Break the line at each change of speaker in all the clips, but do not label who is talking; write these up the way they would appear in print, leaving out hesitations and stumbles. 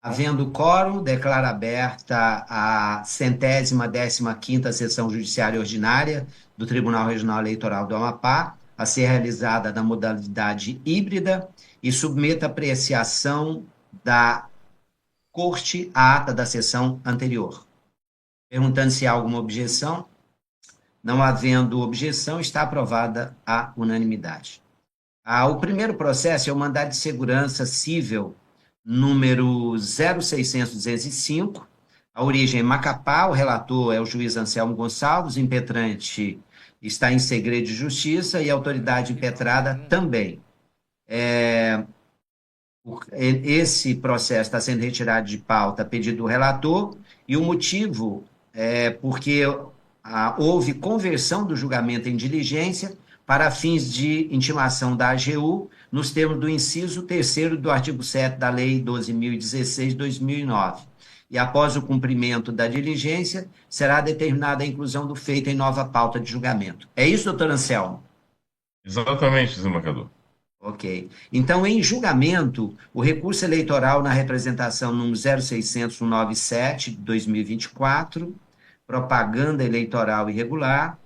Havendo quórum, declaro aberta a 115ª sessão judiciária ordinária do Tribunal Regional Eleitoral do Amapá, a ser realizada na modalidade híbrida, e submeto à apreciação da Corte a ata da sessão anterior. Perguntando se há alguma objeção. Não havendo objeção, está aprovada a unanimidade. O primeiro processo é o mandado de segurança civil número 0600-205, a origem é Macapá, o relator é o juiz Anselmo Gonçalves, o impetrante está em segredo de justiça e a autoridade impetrada também. Esse processo está sendo retirado de pauta a pedido do relator, e o motivo é porque houve conversão do julgamento em diligência para fins de intimação da AGU, nos termos do inciso 3º do artigo 7 da Lei 12.016 de 2009. E após o cumprimento da diligência, será determinada a inclusão do feito em nova pauta de julgamento. É isso, doutor Anselmo?
Exatamente, desembargador.
Ok. Então, em julgamento, o recurso eleitoral na representação número 0600-197 de 2024, propaganda eleitoral irregular.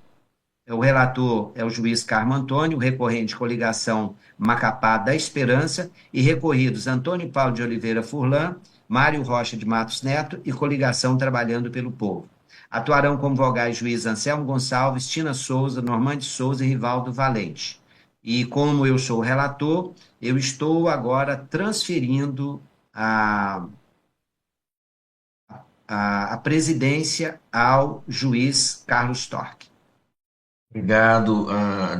O relator é o juiz Carmo Antônio, o recorrente coligação Macapá da Esperança e recorridos Antônio Paulo de Oliveira Furlan, Mário Rocha de Matos Neto e coligação Trabalhando pelo Povo. Atuarão como vogais juiz Anselmo Gonçalves, Tina Souza, Normande Souza e Rivaldo Valente. E como eu sou o relator, eu estou agora transferindo a presidência ao juiz Carlos Torque.
Obrigado,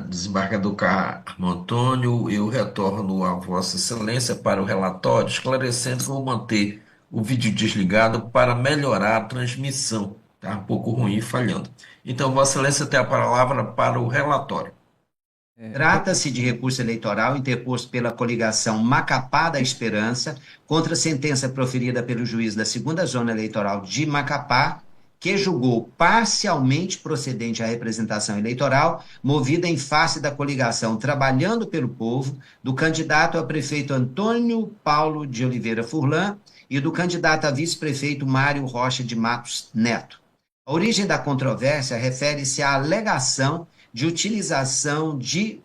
desembargador Carmo Antônio. Eu retorno a Vossa Excelência para o relatório, esclarecendo que vou manter o vídeo desligado para melhorar a transmissão. Está um pouco ruim e falhando. Então, Vossa Excelência tem a palavra para o relatório.
Trata-se de recurso eleitoral interposto pela coligação Macapá da Esperança contra a sentença proferida pelo juiz da 2ª Zona Eleitoral de Macapá, que julgou parcialmente procedente a representação eleitoral movida em face da coligação Trabalhando pelo Povo, do candidato a prefeito Antônio Paulo de Oliveira Furlan e do candidato a vice-prefeito Mário Rocha de Matos Neto. A origem da controvérsia refere-se à alegação de utilização de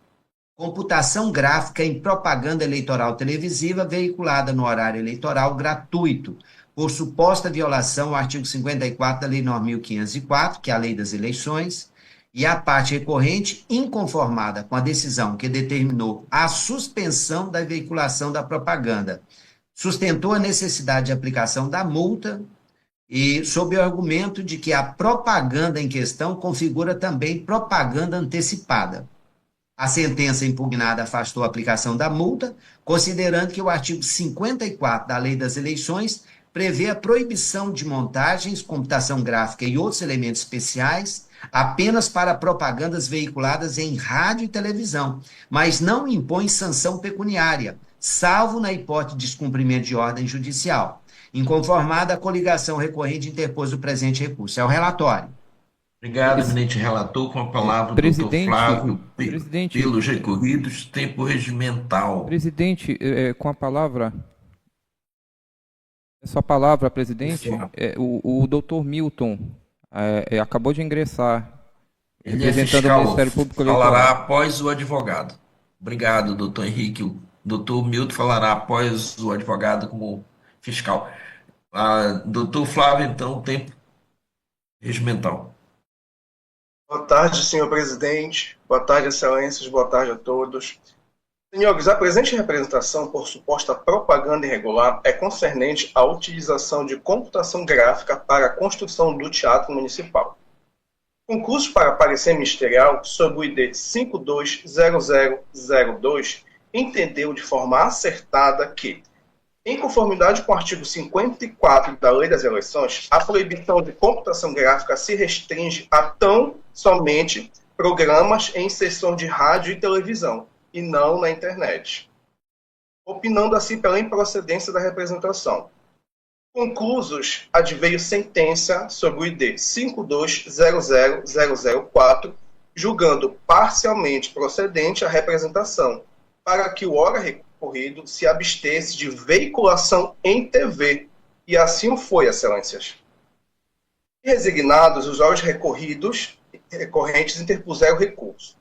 computação gráfica em propaganda eleitoral televisiva veiculada no horário eleitoral gratuito, por suposta violação ao artigo 54 da Lei 9.504, que é a Lei das Eleições, e a parte recorrente, inconformada com a decisão que determinou a suspensão da veiculação da propaganda, sustentou a necessidade de aplicação da multa e sob o argumento de que a propaganda em questão configura também propaganda antecipada. A sentença impugnada afastou a aplicação da multa, considerando que o artigo 54 da Lei das Eleições prevê a proibição de montagens, computação gráfica e outros elementos especiais apenas para propagandas veiculadas em rádio e televisão, mas não impõe sanção pecuniária, salvo na hipótese de descumprimento de ordem judicial. Inconformada, a coligação recorrente interpôs o presente recurso. É o relatório.
Obrigado, eminente relator. Com a palavra, o doutor Flávio, pelos recorridos, tempo regimental.
Presidente, com a palavra. É sua palavra, presidente. O doutor Milton acabou de ingressar.
Ele é fiscal, o Ministério Público Eleitoral. Falará após o advogado. Obrigado, doutor Henrique. O doutor Milton falará após o advogado como fiscal. Doutor Flávio, então, tempo regimental.
Boa tarde, senhor presidente. Boa tarde, excelências. Boa tarde a todos. Senhores, a presente representação por suposta propaganda irregular é concernente à utilização de computação gráfica para a construção do Teatro Municipal. Concurso para parecer ministerial sob o ID 520002 entendeu de forma acertada que, em conformidade com o artigo 54 da Lei das Eleições, a proibição de computação gráfica se restringe a tão somente programas em sessão de rádio e televisão, e não na internet, opinando assim pela improcedência da representação. Conclusos, adveio sentença sobre o ID 520004, julgando parcialmente procedente a representação, para que o ora recorrido se abstesse de veiculação em TV e assim o foi, excelências. Resignados, os órgãos recorrentes interpuseram recurso.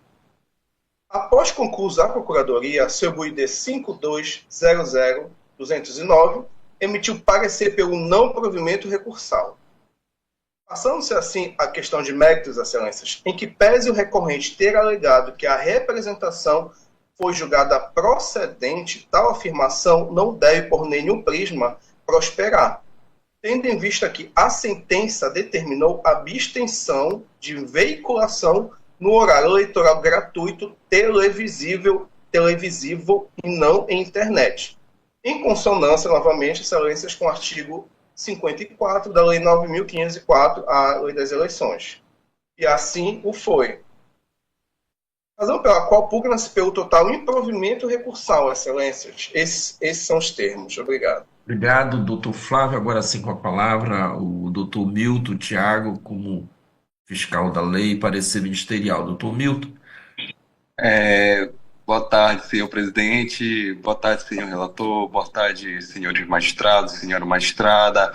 Após concluída a Procuradoria, sob o ID 5200-209, emitiu parecer pelo não provimento recursal. Passando-se assim a questão de méritos, excelências, em que pese o recorrente ter alegado que a representação foi julgada procedente, tal afirmação não deve, por nenhum prisma, prosperar, tendo em vista que a sentença determinou a abstenção de veiculação no horário eleitoral gratuito televisivo e não em internet, em consonância, novamente, excelências, com o artigo 54 da Lei 9.504, a Lei das Eleições. E assim o foi. Razão pela qual pugna-se pelo total improvimento recursal, excelências. Esses são os termos. Obrigado.
Obrigado, doutor Flávio. Agora sim com a palavra o doutor Milton Tiago, como fiscal da lei e parecer ministerial. Doutor Milton.
Boa tarde, senhor presidente, boa tarde, senhor relator, boa tarde, senhores magistrados, senhora magistrada.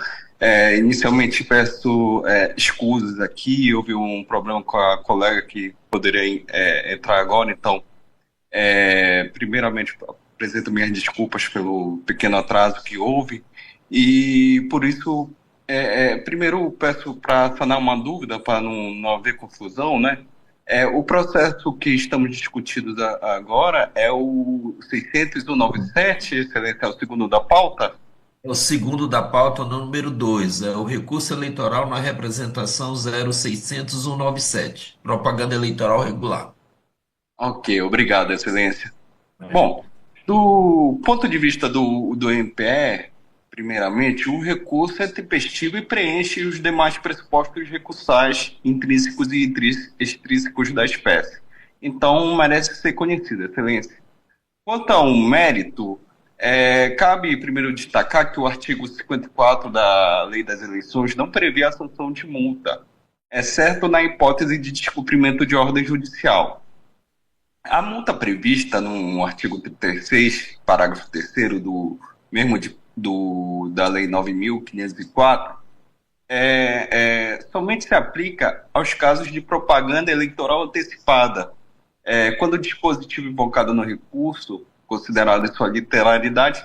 Inicialmente peço escusas aqui, houve um problema com a colega que poderia entrar agora, então, primeiramente, apresento minhas desculpas pelo pequeno atraso que houve, e por isso, primeiro peço para sanar uma dúvida, para não haver confusão, né? O processo que estamos discutindo agora é o 697, excelência, é o segundo da pauta?
É o segundo da pauta, no número 2, é o recurso eleitoral na representação 0600197, propaganda eleitoral regular.
Ok, obrigado, excelência. Bom, do ponto de vista do MPE, primeiramente, o recurso é tempestivo e preenche os demais pressupostos recursais intrínsecos e extrínsecos da espécie. Então, merece ser conhecido, excelência. Quanto ao mérito, cabe primeiro destacar que o artigo 54 da Lei das Eleições não prevê a sanção de multa, exceto na hipótese de descumprimento de ordem judicial. A multa prevista no artigo 36, parágrafo 3º da Lei 9.504, somente se aplica aos casos de propaganda eleitoral antecipada, quando o dispositivo invocado no recurso, considerado em sua literalidade,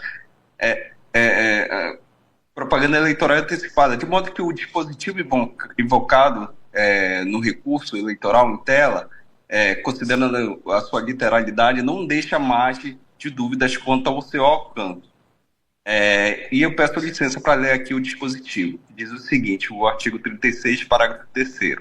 propaganda eleitoral antecipada, de modo que o dispositivo invocado no recurso eleitoral em tela, considerando a sua literalidade, não deixa margem de dúvidas quanto ao seu alcance. E eu peço licença para ler aqui o dispositivo. Diz o seguinte, o artigo 36, parágrafo 3º.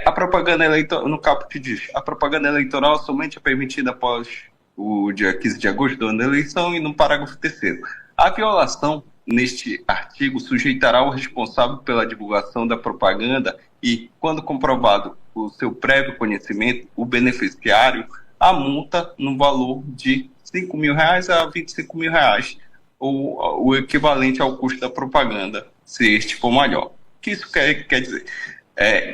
A propaganda eleitoral, no caput diz, a propaganda eleitoral somente é permitida após o dia 15 de agosto do ano da eleição, e no parágrafo 3º. A violação neste artigo sujeitará o responsável pela divulgação da propaganda e, quando comprovado o seu prévio conhecimento, o beneficiário, a multa no valor de R$5.000 a R$25.000, ou o equivalente ao custo da propaganda, se este for maior. O que isso quer dizer?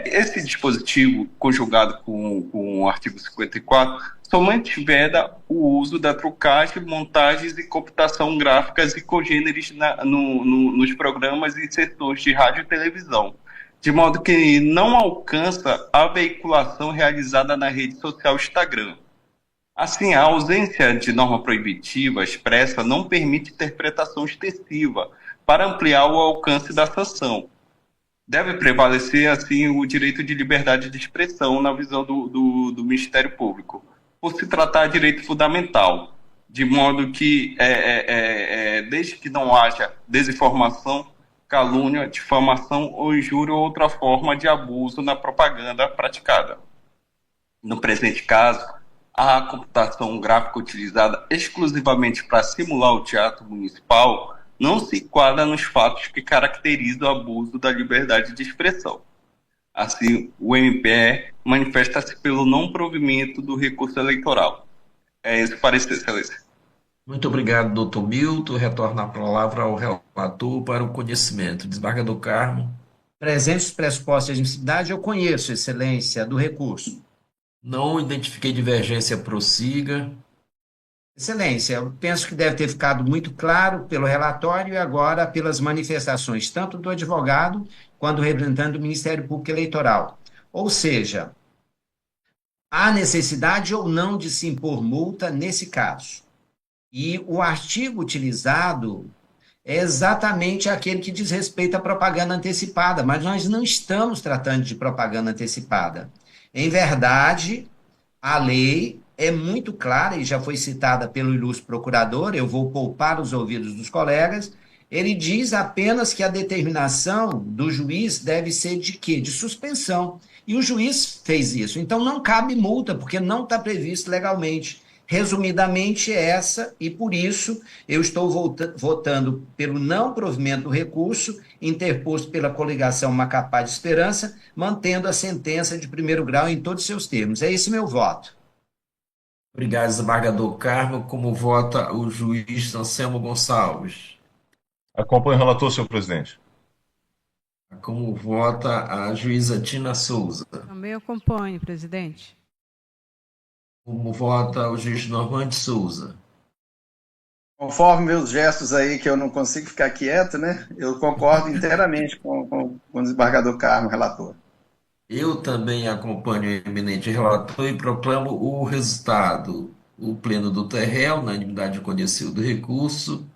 Esse dispositivo, conjugado com o artigo 54, somente veda o uso da trucagem, montagens e computação gráficas e congêneres nos programas e setores de rádio e televisão, de modo que não alcança a veiculação realizada na rede social Instagram. Assim, a ausência de norma proibitiva expressa não permite interpretação extensiva para ampliar o alcance da sanção. Deve prevalecer, assim, o direito de liberdade de expressão na visão do Ministério Público, por se tratar de direito fundamental, de modo que, desde que não haja desinformação, calúnia, difamação ou injúria ou outra forma de abuso na propaganda praticada. No presente caso, a computação gráfica utilizada exclusivamente para simular o teatro municipal não se enquadra nos fatos que caracterizam o abuso da liberdade de expressão. Assim, o MPE manifesta-se pelo não provimento do recurso eleitoral. É esse o parecer, excelência.
Muito obrigado, doutor Milton. Retorno a palavra ao relator para o conhecimento. Desembargador Carmo.
Presentes os pressupostos de admissibilidade, eu conheço, excelência, do recurso.
Não identifiquei divergência, prossiga.
Excelência, eu penso que deve ter ficado muito claro pelo relatório e agora pelas manifestações, tanto do advogado quanto do representante do Ministério Público Eleitoral. Ou seja, há necessidade ou não de se impor multa nesse caso. E o artigo utilizado é exatamente aquele que diz respeito à propaganda antecipada, mas nós não estamos tratando de propaganda antecipada. Em verdade, a lei é muito clara e já foi citada pelo ilustre procurador, eu vou poupar os ouvidos dos colegas. Ele diz apenas que a determinação do juiz deve ser de quê? De suspensão. E o juiz fez isso. Então não cabe multa, porque não está previsto legalmente. Resumidamente, é essa, e por isso eu estou votando pelo não provimento do recurso interposto pela coligação Macapá de Esperança, mantendo a sentença de primeiro grau em todos os seus termos. É esse meu voto.
Obrigado, desembargador Carmo. Como vota o juiz Anselmo Gonçalves?
Acompanho o relator, senhor presidente.
Como vota a juíza Tina Souza?
Também acompanho, presidente.
Como vota o juiz Normande Souza?
Conforme meus gestos aí, que eu não consigo ficar quieto, né? Eu concordo inteiramente com o desembargador Carmo, relator.
Eu também acompanho o eminente relator e proclamo o resultado. O pleno do TRE, unanimidade conheceu do recurso,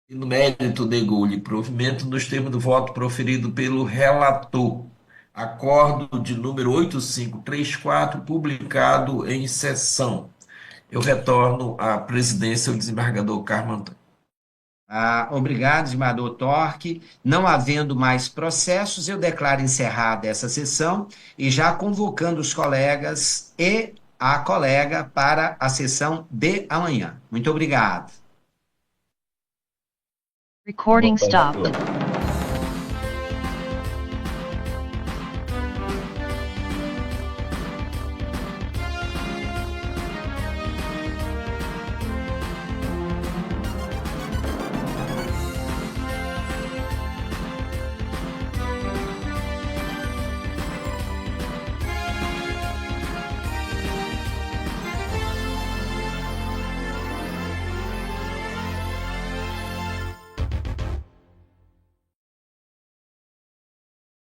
e no mérito negou-lhe provimento nos termos do voto proferido pelo relator. Acordo de número 8534, publicado em sessão. Eu retorno à presidência do desembargador Carmo Antônio.
Obrigado, desembargador Torque. Não havendo mais processos, eu declaro encerrada essa sessão e já convocando os colegas e a colega para a sessão de amanhã. Muito obrigado.
Recording stopped.